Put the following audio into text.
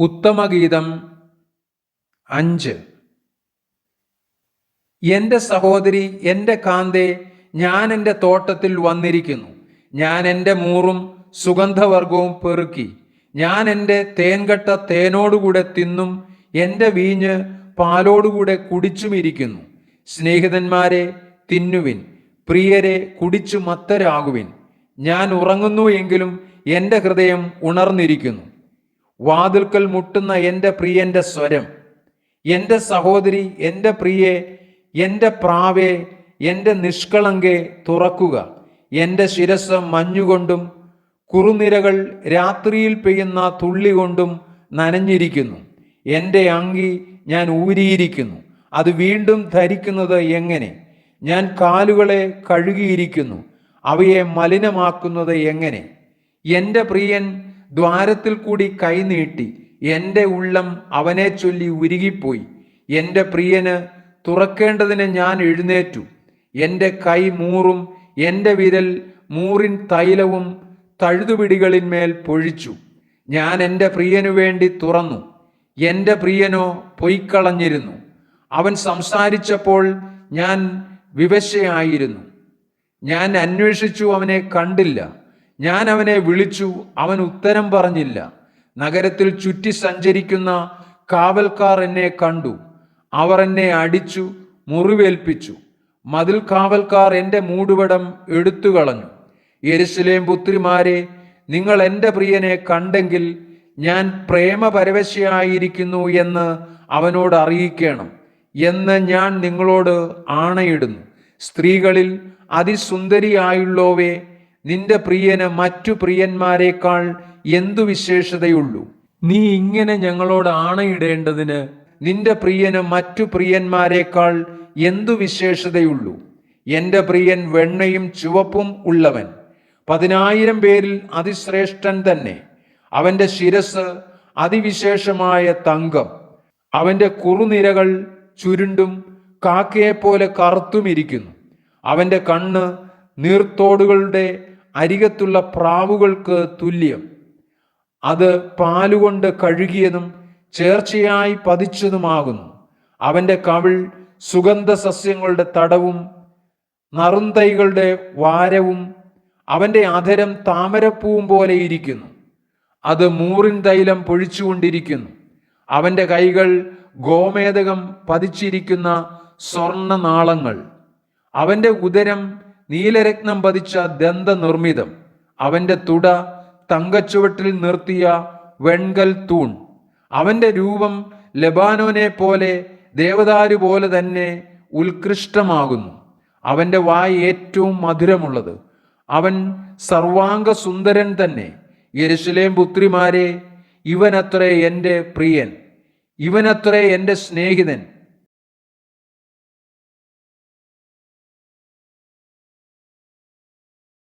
ഉത്തമഗീതം 5. എൻ്റെ സഹോദരി, എൻ്റെ കാന്തേ, ഞാൻ എൻ്റെ തോട്ടത്തിൽ വന്നിരിക്കുന്നു. ഞാൻ എൻ്റെ മൂറും സുഗന്ധവർഗവും പെറുക്കി. ഞാൻ എൻ്റെ തേൻകട്ട തേനോടുകൂടെ തിന്നും എൻ്റെ വീഞ്ഞ് പാലോടുകൂടെ കുടിച്ചുമിരിക്കുന്നു. സ്നേഹിതന്മാരെ, തിന്നുവിൻ, പ്രിയരെ, കുടിച്ചു മത്തരാകുവിൻ. ഞാൻ ഉറങ്ങുന്നു എങ്കിലും എൻ്റെ ഹൃദയം ഉണർന്നിരിക്കുന്നു. വാതിൽക്കൽ മുട്ടുന്ന എൻ്റെ പ്രിയന്റെ സ്വരം. എൻ്റെ സഹോദരി, എൻ്റെ പ്രിയെ, എൻ്റെ പ്രാവേ, എൻ്റെ നിഷ്കളങ്കെ, തുറക്കുക. എൻ്റെ ശിരസ് മഞ്ഞുകൊണ്ടും കുറുനിരകൾ രാത്രിയിൽ പെയ്യുന്ന തുള്ളി കൊണ്ടും നനഞ്ഞിരിക്കുന്നു. എൻ്റെ അങ്കി ഞാൻ ഊരിയിരിക്കുന്നു, അത് വീണ്ടും ധരിക്കുന്നത് എങ്ങനെ? ഞാൻ കാലുകളെ കഴുകിയിരിക്കുന്നു, അവയെ മലിനമാക്കുന്നത് എങ്ങനെ? എൻ്റെ പ്രിയൻ ദ്വാരത്തിൽ കൂടി കൈനീട്ടി, എൻ്റെ ഉള്ളം അവനെ ചൊല്ലി ഉരുകിപ്പോയി. എൻ്റെ പ്രിയന് തുറക്കേണ്ടതിന് ഞാൻ എഴുന്നേറ്റു. എൻ്റെ കൈ മൂറും എൻ്റെ വിരൽ മൂറിൻ തൈലവും തഴുതുപിടികളിന്മേൽ പൊഴിച്ചു. ഞാൻ എൻ്റെ പ്രിയനു വേണ്ടി തുറന്നു, എൻ്റെ പ്രിയനോ പൊയ്ക്കളഞ്ഞിരുന്നു. അവൻ സംസാരിച്ചപ്പോൾ ഞാൻ വിവശയായിരുന്നു. ഞാൻ അന്വേഷിച്ചു, അവനെ കണ്ടില്ല. ഞാൻ അവനെ വിളിച്ചു, അവൻ ഉത്തരം പറഞ്ഞില്ല. നഗരത്തിൽ ചുറ്റി സഞ്ചരിക്കുന്ന കാവൽക്കാർ എന്നെ കണ്ടു. അവർ എന്നെ അടിച്ചു, മുറിവേൽപ്പിച്ചു. മതിൽ കാവൽക്കാർ എൻ്റെ മൂടുപടം എടുത്തുകളഞ്ഞു. യെരൂശലേം പുത്രിമാരെ, നിങ്ങൾ എൻ്റെ പ്രിയനെ കണ്ടെങ്കിൽ ഞാൻ പ്രേമപരവശയായിരിക്കുന്നു എന്ന് അവനോട് അറിയിക്കണം എന്ന് ഞാൻ നിങ്ങളോട് ആണയിടുന്നു. സ്ത്രീകളിൽ അതിസുന്ദരിയായുള്ളോവേ, നിന്റെ പ്രിയന് മറ്റു പ്രിയന്മാരെക്കാൾ എന്തു വിശേഷതയുള്ളൂ? നീ ഇങ്ങനെ ഞങ്ങളോട് ആണയിടേണ്ടതിന് നിന്റെ പ്രിയന് മറ്റു പ്രിയന്മാരെക്കാൾ എന്തു വിശേഷതയുള്ളൂ? എൻ്റെ പ്രിയൻ വെണ്ണയും ചുവപ്പും ഉള്ളവൻ, 10,000 പേരിൽ അതിശ്രേഷ്ഠൻ തന്നെ. അവൻ്റെ ശിരസ് അതിവിശേഷമായ തങ്കം, അവൻ്റെ കുറുനിരകൾ ചുരുണ്ടും കാക്കയെപ്പോലെ കറുത്തുമിരിക്കുന്നു. അവൻ്റെ കണ്ണ് നീർത്തോടുകളുടെ അരികത്തുള്ള പ്രാവുകൾക്ക് തുല്യം. അത് പാലുകൊണ്ട് കഴുകിയതും ചേർച്ചയായി പതിച്ചതുമാകുന്നു. അവൻ്റെ കവിൾ സുഗന്ധ സസ്യങ്ങളുടെ തടവും നറുന്തൈകളുടെ വാരവും. അവൻ്റെ അധരം താമരപ്പൂവും പോലെ ഇരിക്കുന്നു, അത് മൂറിൻ തൈലം പൊഴിച്ചുകൊണ്ടിരിക്കുന്നു. അവൻ്റെ കൈകൾ ഗോമേതകം പതിച്ചിരിക്കുന്ന സ്വർണ്ണ നാളങ്ങൾ. അവൻ്റെ ഉദരം നീലരത്നം പതിച്ച ദന്ത നിർമ്മിതം. അവൻ്റെ തുട തങ്കച്ചുവട്ടിൽ നിർത്തിയ വെൺകൽ തൂൺ. അവൻ്റെ രൂപം ലെബാനോനെ പോലെ, ദേവദാരു പോലെ തന്നെ ഉത്കൃഷ്ടമാകുന്നു. അവൻ്റെ വായ് ഏറ്റവും മധുരമുള്ളത്. അവൻ സർവാംഗ സുന്ദരൻ തന്നെ. യെരൂശലേം പുത്രിമാരെ, ഇവനത്രേ എൻ്റെ പ്രിയൻ, ഇവനത്രേ എൻ്റെ സ്നേഹിതൻ.